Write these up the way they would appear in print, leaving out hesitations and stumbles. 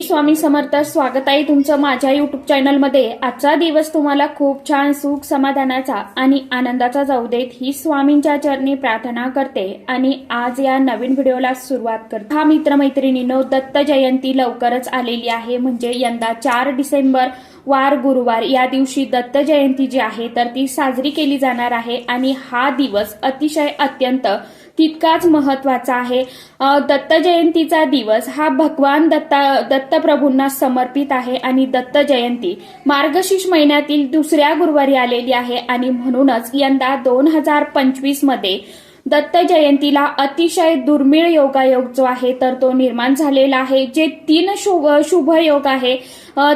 स्वामी समर्थ. स्वागत आहे तुमचं माझ्या युट्यूब चॅनलमध्ये. आजचा दिवस तुम्हाला खूप छान सुख समाधानाचा आणि आनंदाचा जाऊ देत ही स्वामींच्या चरणी प्रार्थना करते आणि आज या नवीन व्हिडिओला सुरुवात करते. हा मित्रमैत्रिणींनो, दत्त जयंती लवकरच आलेली आहे. म्हणजे यंदा 4 डिसेंबर वार गुरुवार या दिवशी दत्त जयंती जी आहे तर ती साजरी केली जाणार आहे आणि हा दिवस अतिशय अत्यंत तितकाच महत्वाचा आहे. दत्त जयंतीचा दिवस हा भगवान दत्तप्रभूंना समर्पित आहे आणि दत्त जयंती मार्गशीर्ष महिन्यातील दुसऱ्या गुरुवारी आलेली आहे आणि म्हणूनच यंदा 2025 मध्ये दत्त जयंतीला अतिशय दुर्मिळ योगायोग जो आहे तर तो निर्माण झालेला आहे. जे 3 शुभ योग आहे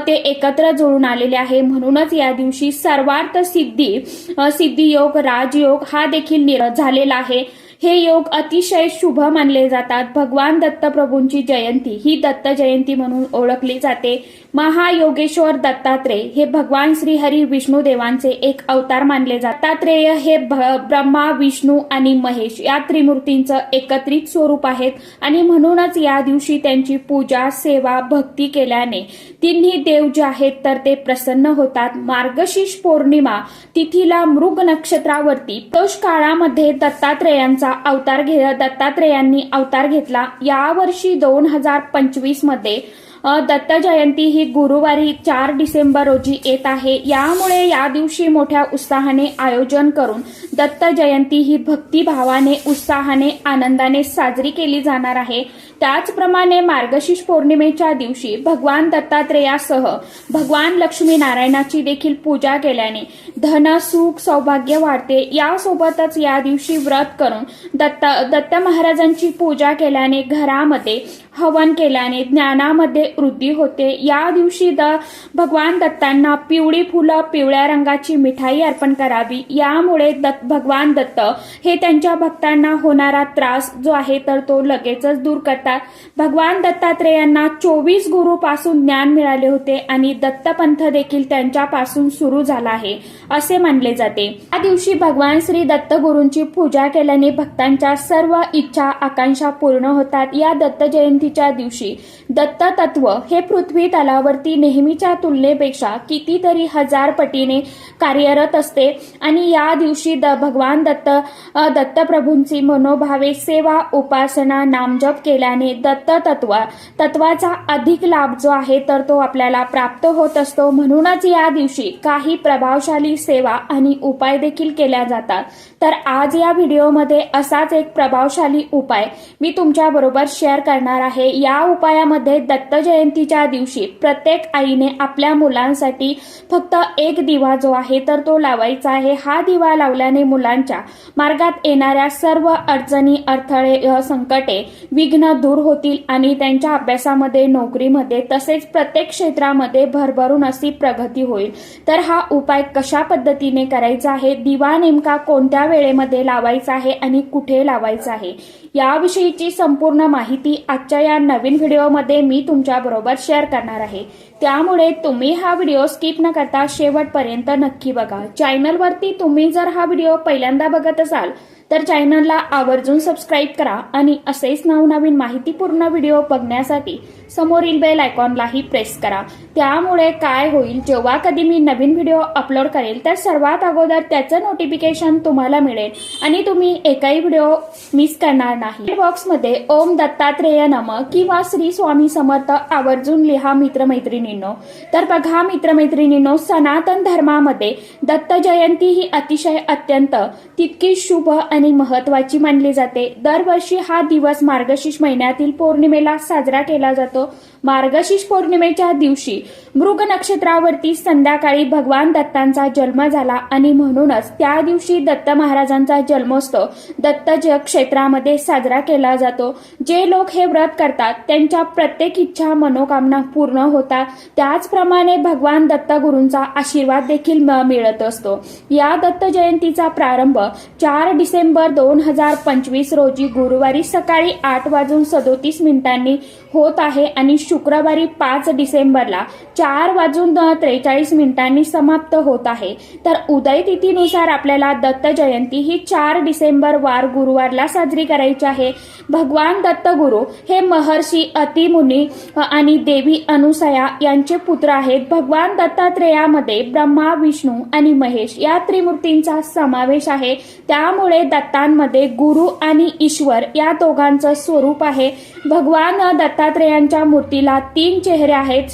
ते एकत्र जुळून आलेले आहे. म्हणूनच या दिवशी सर्वार्थ सिद्धी योग, राजयोग हा देखील झालेला आहे. हे योग अतिशय शुभ मानले जातात. भगवान दत्तप्रभूंची जयंती ही दत्त जयंती म्हणून ओळखली जाते. महायोगेश्वर दत्तात्रेय हे भगवान श्री हरी विष्णू देवांचे एक अवतार मानले जातात. दत्तात्रेय हे ब्रह्मा, विष्णू आणि महेश या त्रिमूर्तींचं एकत्रित स्वरूप आहेत आणि म्हणूनच या दिवशी त्यांची पूजा, सेवा, भक्ती केल्याने तिन्ही देव जे आहेत तर ते प्रसन्न होतात. मार्गशीर्ष पौर्णिमा तिथीला मृग नक्षत्रावरती प्रदोष काळामध्ये दत्तात्रेयांनी अवतार घेतला. यावर्षी 2025 मध्ये दत्त जयंती ही गुरुवारी 4 डिसेंबर रोजी येत आहे. यामुळे या दिवशी मोठ्या उत्साहाने आयोजन करून दत्त जयंती ही भक्तिभावाने, उत्साहाने, आनंदाने साजरी केली जाणार आहे. त्याचप्रमाणे मार्गशीर्ष पौर्णिमेच्या दिवशी भगवान दत्तात्रेयासह भगवान लक्ष्मी नारायणाची देखील पूजा केल्याने धन, सुख, सौभाग्य वाढते. यासोबतच या दिवशी व्रत करून दत्त महाराजांची पूजा केल्याने, घरामध्ये हवन केल्याने ज्ञानामध्ये वृद्धी होते. या दिवशी भगवान दत्तांना पिवळी फुलं, पिवळ्या रंगाची मिठाई अर्पण करावी. यामुळे भगवान दत्त हे त्यांच्या भक्तांना होणारा त्रास जो आहे तर तो लगेचच दूर करतात. भगवान दत्तात्रेयांना 24 गुरु पासून ज्ञान मिळाले होते आणि दत्तपंथ देखील त्यांच्यापासून सुरू झाला आहे असे मानले जाते. या दिवशी भगवान श्री दत्त गुरूंची पूजा केल्याने भक्तांच्या सर्व इच्छा, आकांक्षा पूर्ण होतात. या दत्त जयंतीच्या दिवशी दत्त तत्व हे पृथ्वी तलावरती नेहमीच्या तुलनेपेक्षा कितीतरी 1000 पटीने कार्यरत असते आणि या दिवशी भगवान दत्तप्रभूंची मनोभावे सेवा, उपासना, नामजप केल्याने दत्त तत्वाचा अधिक लाभ जो आहे तर तो आपल्याला प्राप्त होत असतो. म्हणूनच या दिवशी काही प्रभावशाली सेवा आणि उपाय देखील केल्या जातात. तर आज या व्हिडिओमध्ये असाच एक प्रभावशाली उपाय मी तुमच्या बरोबर शेअर करणार आहे. या उपायामध्ये दत्त जयंतीच्या दिवशी प्रत्येक आईने आपल्या मुलांसाठी फक्त एक दिवा जो आहे तर तो लावायचा आहे. हा दिवा लावल्याने मुलांच्या मार्गात येणाऱ्या सर्व अडचणी, अडथळे, संकटे, विघ्न दूर होतील आणि त्यांच्या अभ्यासामध्ये, नोकरीमध्ये तसेच प्रत्येक क्षेत्रामध्ये भरभरून अशी प्रगती होईल. तर हा उपाय कशा पद्धतीने करायचा आहे, दिवा नेमका कोणत्या वेळेमध्ये लावायचा आहे आणि कुठे लावायचा आहे याविषयीची संपूर्ण माहिती आजच्या या नवीन व्हिडिओमध्ये मी तुमच्या बरोबर शेअर करणार आहे. त्यामुळे तुम्ही हा व्हिडिओ स्किप न करता शेवटपर्यंत नक्की बघा. चॅनलवरती तुम्ही जर हा व्हिडिओ पहिल्यांदा बघत असाल तर चॅनलला आवर्जून सबस्क्राईब करा आणि असेच नवनवीन माहितीपूर्ण व्हिडिओ बघण्यासाठी समोरील बेल आयकॉनलाही प्रेस करा. त्यामुळे काय होईल, जेव्हा कधी मी नवीन व्हिडिओ अपलोड करेल तर सर्वात अगोदर त्याचं नोटिफिकेशन तुम्हाला मिळेल आणि तुम्ही एकही व्हिडिओ मिस करणार नाही. बॉक्समध्ये ओम दत्तात्रेय नमः किंवा श्री स्वामी समर्थ आवर्जून लिहा मित्रमैत्रिणींनो. तर बघा मित्रमैत्रिणींनो, सनातन धर्मामध्ये दत्त जयंती ही अतिशय अत्यंत तितकी शुभ आणि महत्वाची मानली जाते. दरवर्षी हा दिवस मार्गशीर्ष महिन्यातील पौर्णिमेला साजरा केला जातो. मार्गशीर्ष पौर्णिमेच्या दिवशी मृग नक्षत्रावरती संध्याकाळी भगवान दत्तांचा जन्म झाला आणि म्हणूनच त्या दिवशी दत्त महाराजांचा जन्मोत्सव दत्त क्षेत्रामध्ये साजरा केला जातो. जे लोक हे व्रत करतात त्यांच्या प्रत्येक इच्छा, मनोकामना पूर्ण होतात. त्याचप्रमाणे भगवान दत्त गुरूंचा आशीर्वाद देखील मिळत असतो. या दत्त जयंतीचा प्रारंभ 4 डिसेंबर 2025 रोजी गुरुवारी सकाळी 8:37 होत आहे आणि शुक्रवारी 5 डिसेंबरला 4:43 समाप्त होत आहे। तर उदय तिथीनुसार आपल्याला दत्त जयंती ही 4 डिसेंबर वार गुरुवारला साजरी करायची आहे। भगवान दत्तगुरु हे महर्षी अतिमुनी आणि देवी अनुसया यांचे पुत्र आहेत। भगवान दत्तात्रेयामध्ये ब्रह्मा, विष्णू आणि महेश या त्रिमूर्तींचा समावेश आहे। त्यामुळे दत्तांमध्ये गुरु आणि ईश्वर या दोघांचं स्वरूप आहे। भगवान दत्तात्रेयांच्या मूर्तीला 3 चेहरे आहेत,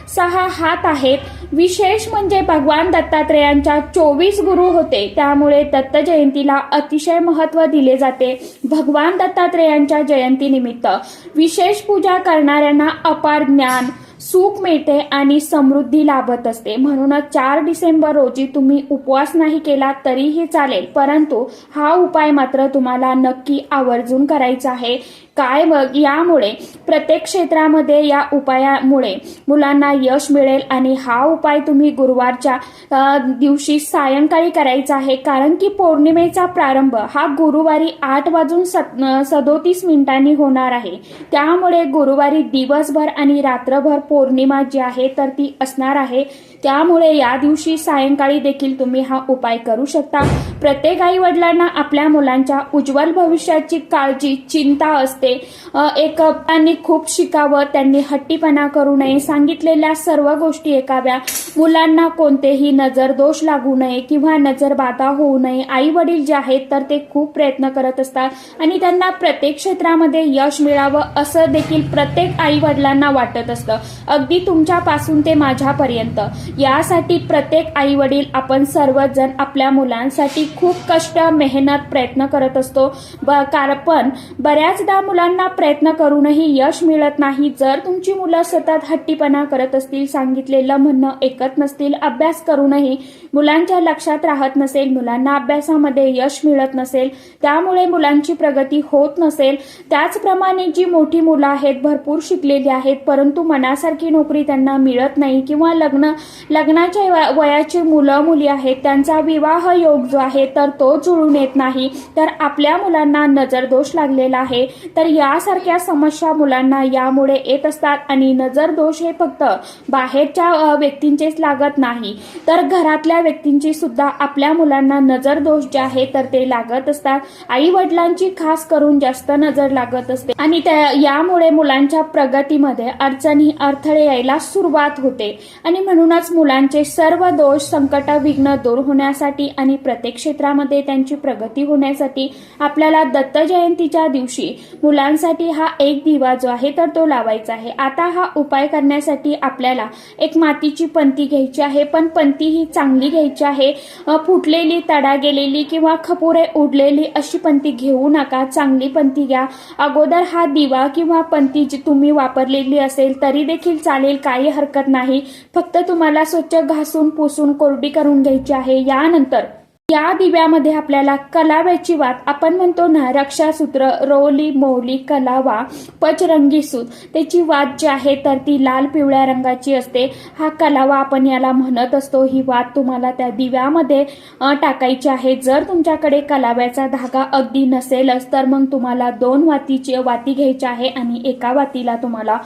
6 हात आहेत। विशेष म्हणजे भगवान दत्तात्रेयांच्या 24 गुरु होते, त्यामुळे दत्त जयंतीला अतिशय महत्त्व दिले जाते। भगवान दत्तात्रेयांच्या जयंतीनिमित्त विशेष पूजा करणाऱ्यांना अपार ज्ञान, सुख मिळते आणि समृद्धी लाभत असते। म्हणूनच 4 डिसेंबर रोजी तुम्ही उपवास नाही केला तरीही चालेल, परंतु हा उपाय मात्र तुम्हाला नक्की आवर्जून करायचा आहे। काय मग यामुळे प्रत्येक क्षेत्रामध्ये या उपायामुळे मुलांना यश मिळेल आणि हा उपाय तुम्ही गुरुवारच्या दिवशी सायंकाळी करायचा आहे, कारण की पौर्णिमेचा प्रारंभ हा गुरुवारी 8:37 होणार आहे। त्यामुळे गुरुवारी दिवसभर आणि रात्रभर पौर्णिमा जी आहे तर ती असणार आहे। त्यामुळे या दिवशी सायंकाळी देखील तुम्ही हा उपाय करू शकता। प्रत्येक आई वडिलांना आपल्या मुलांच्या उज्ज्वल भविष्याची काळजी, चिंता असते। त्यांनी खूप शिकावं, त्यांनी हट्टीपणा करू नये, सांगितलेल्या सर्व गोष्टी ऐकाव्या, मुलांना कोणतेही नजर दोष लागू नये किंवा नजर बाधा होऊ नये। आई वडील जे आहेत तर ते खूप प्रयत्न करत असतात आणि त्यांना प्रत्येक क्षेत्रामध्ये यश मिळावं असं देखील प्रत्येक आई वडिलांना वाटत असतं, अगदी तुमच्यापासून ते माझ्यापर्यंत। यासाठी प्रत्येक आई वडील आपण सर्वजण आपल्या मुलांसाठी खूप कष्ट, मेहनत, प्रयत्न करत असतो। पण बऱ्याचदा मुलांना प्रयत्न करूनही यश मिळत नाही। जर तुमची मुलं सतत हट्टीपणा करत असतील, सांगितलेलं म्हणणं ऐकत नसतील, अभ्यास करूनही मुलांच्या लक्षात राहत नसेल, मुलांना अभ्यासामध्ये यश मिळत नसेल, त्यामुळे मुलांची प्रगती होत नसेल, त्याचप्रमाणे जी मोठी मुलं आहेत, भरपूर शिकलेली आहेत, परंतु मनासारखी नोकरी त्यांना मिळत नाही किंवा लग्नाच्या वयाची मुलं मुली आहेत, त्यांचा विवाह योग जो आहे तर तो जुळून येत नाही, तर आपल्या मुलांना नजर दोष लागलेला आहे। तर यासारख्या समस्या मुलांना यामुळे येत असतात आणि नजर दोष हे फक्त बाहेरच्या व्यक्तींचेच लागत नाही, तर घरातल्या व्यक्तींची सुद्धा आपल्या मुलांना नजर दोष जे आहे तर ते लागत असतात। आई वडिलांची खास करून जास्त नजर लागत असते आणि यामुळे मुलांच्या प्रगतीमध्ये अडचणी, अडथळे यायला सुरुवात होते आणि म्हणूनच मुलांचे सर्व दोष, संकट, विघ्न दूर होण्यासाठी आणि प्रत्येक क्षेत्रामध्ये त्यांची प्रगती होण्यासाठी आपल्याला दत्त जयंतीच्या दिवशी मुलांसाठी हा एक दिवा जो आहे तर तो लावायचा आहे। आता हा उपाय करण्यासाठी आपल्याला एक मातीची पंती घ्यायची आहे, पण पंती ही चांगली घ्यायची आहे। फुटलेली, तडा गेलेली किंवा खपुरे उडलेली अशी पंती घेऊ नका, चांगली पंती घ्या। अगोदर हा दिवा किंवा पंती जी तुम्ही वापरलेली असेल तरी देखील चालेल, काही हरकत नाही। फक्त तुम्हाला स्वच्छ घासून पुसून कोरडी करून घ्यायची आहे। यानंतर या दिव्यामध्ये आपल्याला कलाव्याची वात, आपण म्हणतो ना रक्षासूत्र, रोली, मौली, कलावा, पचरंगी सूत, त्याची वात जी आहे तर ती लाल पिवळ्या रंगाची असते। हा कलावा आपण याला म्हणत असतो। ही वात तुम्हाला त्या दिव्यामध्ये टाकायची आहे। जर तुमच्याकडे कलाव्याचा धागा अगदी नसेलच तर मग तुम्हाला 2 वाती घ्यायच्या आहे आणि एका वातीला तुम्हाला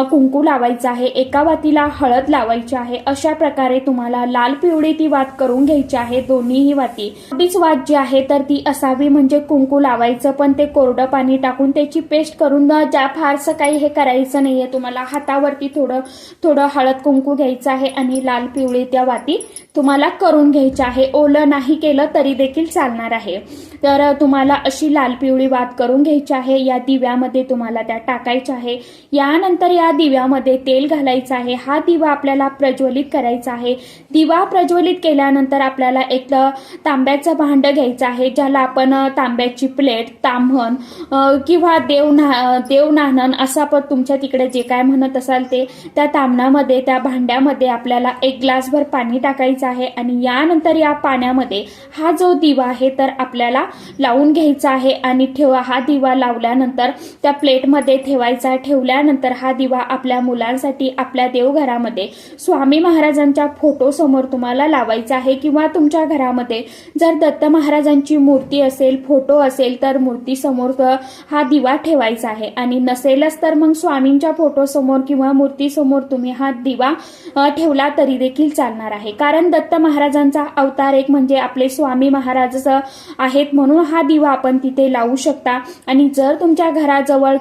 कुंकू लावायचं आहे, एका वातीला हळद लावायची आहे। अशा प्रकारे तुम्हाला लाल पिवळी ती वात करून घ्यायची आहे, दोन्हीही अगदीच वात जी आहे तर ती असावी, म्हणजे कुंकू लावायचं पण ते कोरडं पाणी टाकून त्याची पेस्ट करून ज्या फारसं काही हे करायचं नाहीये। तुम्हाला हातावरती थोडं हळद कुंकू घ्यायचं आहे आणि लाल पिवळी त्या वाती तुम्हाला करून घ्यायच्या आहे। ओलं नाही केलं तरी देखील चालणार आहे। तर तुम्हाला अशी लाल पिवळी वात करून घ्यायची आहे। या दिव्यामध्ये तुम्हाला त्या टाकायच्या आहे। यानंतर या दिव्यामध्ये तेल घालायचं आहे। हा दिवा आपल्याला प्रज्वलित करायचा आहे। दिवा प्रज्वलित केल्यानंतर आपल्याला एक तांब्याचं भांड घ्यायचं आहे, ज्याला आपण तांब्याची प्लेट, ताम्हण किंवा देवनाहन असं आपण तुमच्या तिकडे जे काय म्हणत असाल ते, त्या ताम्हणामध्ये, त्या भांड्यामध्ये आपल्याला 1 ग्लासभर पाणी टाकायचं आहे आणि यानंतर या पाण्यामध्ये हा जो दिवा आहे तर आपल्याला लावून घ्यायचा आहे आणि हा दिवा लावल्यानंतर त्या प्लेटमध्ये ठेवायचा। ठेवल्यानंतर हा दिवा आपल्या मुलांसाठी आपल्या देवघरामध्ये स्वामी महाराजांच्या फोटो समोर तुम्हाला लावायचा आहे किंवा तुमच्या घरामध्ये जर दत्त महाराजांची मूर्ती असेल, फोटो असेल तर मूर्ती समोर हा दिवा ठेवायचा आहे आणि नसेलच तर मग स्वामींच्या फोटो समोर किंवा मूर्ती समोर तुम्ही हा दिवा ठेवला तरी देखील चालणार आहे. कारण दत्त महाराजांचा अवतार एक म्हणजे आपले स्वामी महाराज आहेत म्हणून हा दिवा आपण तिथे लावू शकता. आणि जर तुमच्या घराजवळ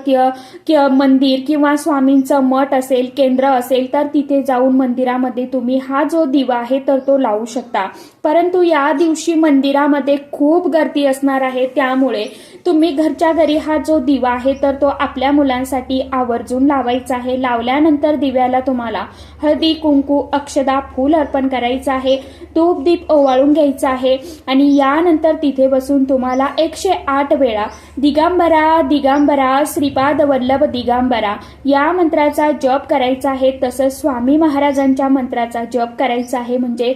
मंदिर किंवा स्वामींचं मठ असेल, केंद्र असेल तर तिथे जाऊन मंदिरामध्ये तुम्ही हा जो दिवा आहे तर तो लावू शकता. परंतु या दिवशी मंदिरामध्ये खूप गर्दी असणार आहे, त्यामुळे तुम्ही घरच्या घरी हा जो दिवा आहे तर तो आपल्या मुलांसाठी आवर्जून लावायचा आहे. लावल्यानंतर दिव्याला तुम्हाला हळदी, कुंकू, अक्षदा, फूल अर्पण करायचं आहे, धूप दीप ओवाळून घ्यायचा आहे आणि यानंतर तिथे बसून तुम्हाला 108 वेळा दिगंबरा दिगंबरा श्रीपाद वल्लभ दिगंबरा या मंत्राचा जप करायचा आहे. तसंच स्वामी महाराजांच्या मंत्राचा जप करायचा आहे, म्हणजे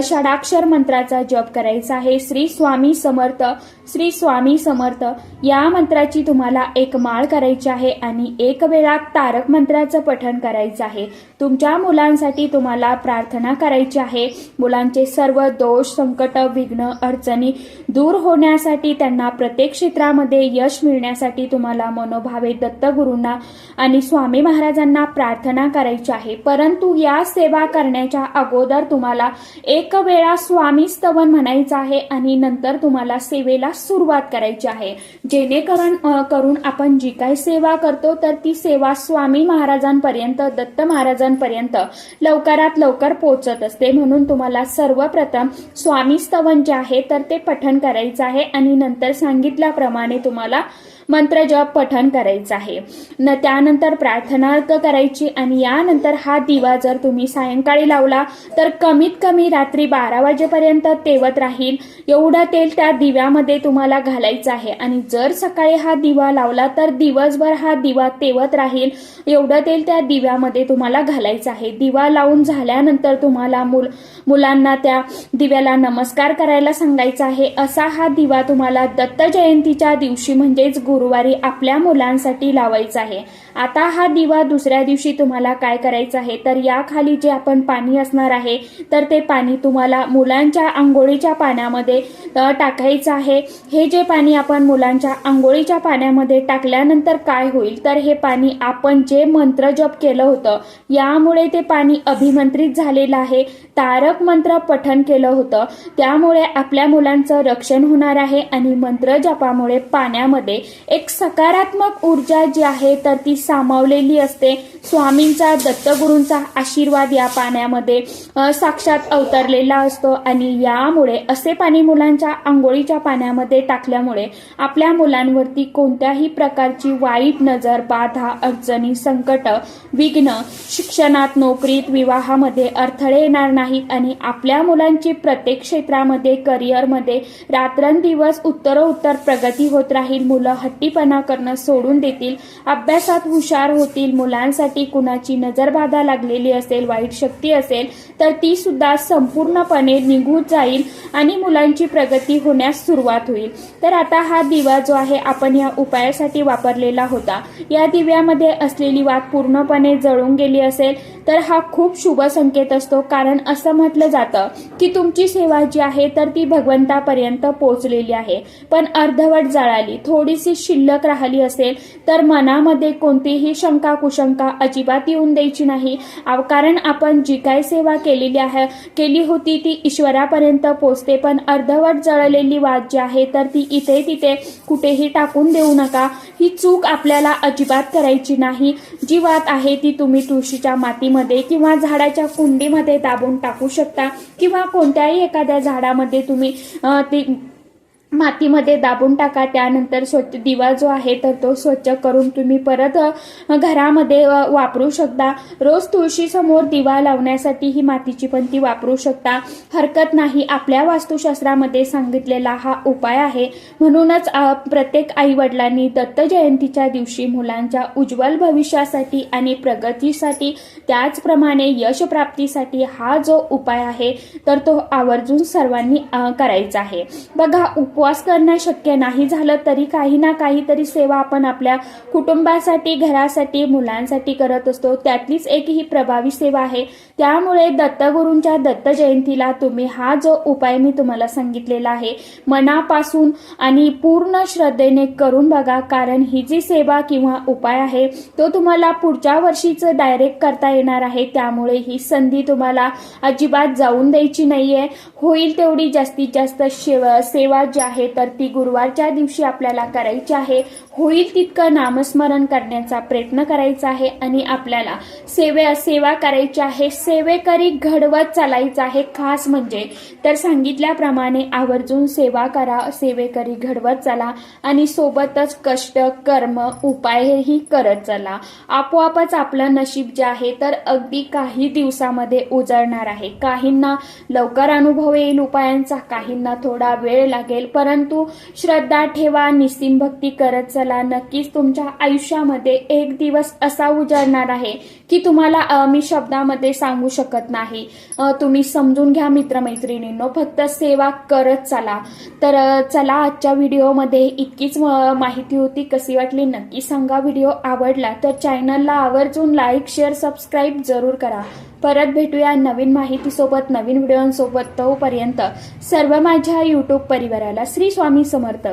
षडाक्षर मंत्राचा जप करायचा आहे. श्री स्वामी समर्थ, श्री स्वामी समर्थ या मंत्राची तुम्हाला एक माळ करायची आहे आणि एक वेळा तारक मंत्राचं पठण करायचं आहे. तुमच्या मुलांसाठी तुम्हाला प्रार्थना करायची आहे. मुलांचे सर्व दोष, संकट, विघ्न, अडचणी दूर होण्यासाठी, त्यांना प्रत्येक क्षेत्रामध्ये यश मिळण्यासाठी तुम्हाला मनोभावे दत्तगुरूंना आणि स्वामी महाराजांना प्रार्थना करायची आहे. परंतु या सेवा करण्याच्या अगोदर तुम्हाला एक वेळा स्वामी स्तवन म्हणायचं आहे आणि नंतर तुम्हाला सेवेला सुरुवात करायची आहे. जेणेकरून आपण जी काही सेवा करतो तर ती सेवा स्वामी महाराजांपर्यंत, दत्त महाराजांपर्यंत लवकरात लवकर पोहोचत असते. म्हणून तुम्हाला सर्वप्रथम स्वामी स्तवन जे आहे तर ते पठण करायचं आहे आणि नंतर सांगितल्याप्रमाणे तुम्हाला मंत्र जप पठण करायचं आहे. त्यानंतर प्रार्थना करायची आणि यानंतर हा दिवा जर तुम्ही सायंकाळी लावला तर कमीत कमी रात्री 12 वाजेपर्यंत तेवत राहील. एवढं तेल त्या दिव्यामध्ये तुम्हाला घालायचं आहे आणि जर सकाळी हा दिवा लावला तर दिवसभर हा दिवा तेवत राहील. एवढं तेल त्या दिव्यामध्ये तुम्हाला घालायचं आहे. दिवा लावून झाल्यानंतर तुम्हाला मुलांना त्या दिव्याला नमस्कार करायला सांगायचा आहे. असा हा दिवा तुम्हाला दत्त जयंतीच्या दिवशी म्हणजेच गुरुवारी आपल्या मुलांसाठी लावायचा आहे. आता हा दिवा दुसऱ्या दिवशी तुम्हाला काय करायचं आहे तर या खाली जे आपण पाणी असणार आहे तर ते पाणी तुम्हाला मुलांच्या आंघोळीच्या पाण्यामध्ये टाकायचं आहे. हे जे पाणी आपण मुलांच्या आंघोळीच्या पाण्यामध्ये टाकल्यानंतर काय होईल तर हे पाणी आपण जे मंत्र जप केलं होतं यामुळे ते पाणी अभिमंत्रित झालेलं आहे. तारक मंत्र पठण केलं होतं त्यामुळे आपल्या मुलांचं रक्षण होणार आहे आणि मंत्र जपामुळे पाण्यामध्ये एक सकारात्मक ऊर्जा जी आहे तर ती सामावलेली असते. स्वामींचा, दत्तगुरूंचा आशीर्वाद या पाण्यामध्ये साक्षात अवतरलेला असतो आणि यामुळे असे पाणी मुलांच्या आंघोळीच्या पाण्यामध्ये टाकल्यामुळे आपल्या मुलांवरती कोणत्याही प्रकारची वाईट नजर, बाधा, अडचणी, संकट, विघ्न, शिक्षणात, नोकरीत, विवाहामध्ये अडथळे येणार नाहीत आणि आपल्या मुलांची प्रत्येक क्षेत्रामध्ये, करिअरमध्ये रात्रंदिवस उत्तरोत्तर प्रगती होत राहील. मुलं हट्टीपणा करणं सोडून देतील, अभ्यासात हुशार होतील. मुलांसाठी कुणाची नजरबाधा लागलेली असेल, वाईट शक्ती असेल तर ती सुद्धा संपूर्णपणे निघून जाईल आणि मुलांची प्रगती होण्यास सुरुवात होईल. तर आता हा दिवा जो आहे आपण या उपायासाठी वापरलेला होता, या दिव्यामध्ये असलेली वात पूर्णपणे जळून गेली असेल तर हा खूप शुभ संकेत असतो. कारण असं म्हटलं जातं की तुमची सेवा जी आहे तर ती भगवंतापर्यंत पोहोचलेली आहे, पण अर्धवट जळाली, थोडीशी शिल्लक राहिली असेल तर मनामध्ये कोणतीही शंका कुशंका अजिबात येऊन द्यायची नाही. कारण आपण जी काय सेवा केली होती ती ईश्वरापर्यंत पोहोचते, पण अर्धवट जळलेली वात जी आहे तर ती इथे तिथे कुठेही टाकून देऊ नका. ही चूक आपल्याला अजिबात करायची नाही. जी वात आहे ती तुम्ही तुळशीच्या मातीमध्ये किंवा झाडाच्या कुंडीमध्ये दाबून टाकू शकता किंवा कोणत्याही एखाद्या झाडामध्ये तुम्ही ती मातीमध्ये दाबून टाका. त्यानंतर स्वच्छ दिवा जो आहे तर तो स्वच्छ करून तुम्ही परत घरामध्ये वापरू शकता. रोज तुळशी समोर दिवा लावण्यासाठी ही मातीची पंती वापरू शकता, हरकत नाही. आपल्या वास्तुशास्त्रामध्ये सांगितलेला हा उपाय आहे. म्हणूनच प्रत्येक आई वडिलांनी दत्त जयंतीच्या दिवशी मुलांच्या उज्ज्वल भविष्यासाठी आणि प्रगतीसाठी, त्याचप्रमाणे यश प्राप्तीसाठी हा जो उपाय आहे तर तो आवर्जून सर्वांनी करायचा आहे. बघा, उपवास करणं शक्य नाही झालं तरी काही ना काहीतरी सेवा आपण आपल्या कुटुंबासाठी, घरासाठी, मुलांसाठी करत असतो. त्यातलीच एक ही प्रभावी सेवा आहे. त्यामुळे दत्तगुरूंच्या दत्त जयंतीला तुम्ही हा जो उपाय मी तुम्हाला सांगितलेला आहे मनापासून आणि पूर्ण श्रद्धेने करून बघा. कारण ही जी सेवा किंवा उपाय आहे तो तुम्हाला पुढच्या वर्षीच डायरेक्ट करता येणार आहे. त्यामुळे ही संधी तुम्हाला अजिबात जाऊन द्यायची नाहीये. होईल तेवढी जास्तीत जास्त सेवा जी आहे तर ती गुरुवारच्या दिवशी आपल्याला करायची आहे. होईल तितकं नामस्मरण करण्याचा प्रयत्न करायचा आहे आणि आपल्याला सेवा करायची आहे. सेवेकरी घडवत चालायचं आहे. खास म्हणजे तर सांगितल्याप्रमाणे आवर्जून सेवा करा, सेवेकरी घडवत चला आणि सोबतच कष्ट, कर्म, उपायही करत चला. आपोआपच आपलं नशीब जे आहे तर अगदी काही दिवसामध्ये उजळणार आहे. काहींना लवकर अनुभव येईल उपायांचा, काहींना थोडा वेळ लागेल, परंतु श्रद्धा ठेवा, निस्सीम भक्ती करत चला. नक्कीच तुमच्या आयुष्यामध्ये एक दिवस असा उजळणार आहे की तुम्हाला मी शब्दामध्ये सांगू शकत नाही. तुम्ही समजून घ्या मित्रमैत्रिणींनो, फक्त सेवा करत चला. तर चला, आजच्या व्हिडिओमध्ये इतकीच माहिती होती. कशी वाटली नक्की सांगा. व्हिडिओ आवडला तर चॅनलला आवर्जून लाईक, शेअर, सबस्क्राईब जरूर करा. परत भेटूया नवीन माहितीसोबत, नवीन व्हिडिओसोबत. तोपर्यंत सर्व माझ्या यूट्यूब परिवाराला श्री स्वामी समर्थ.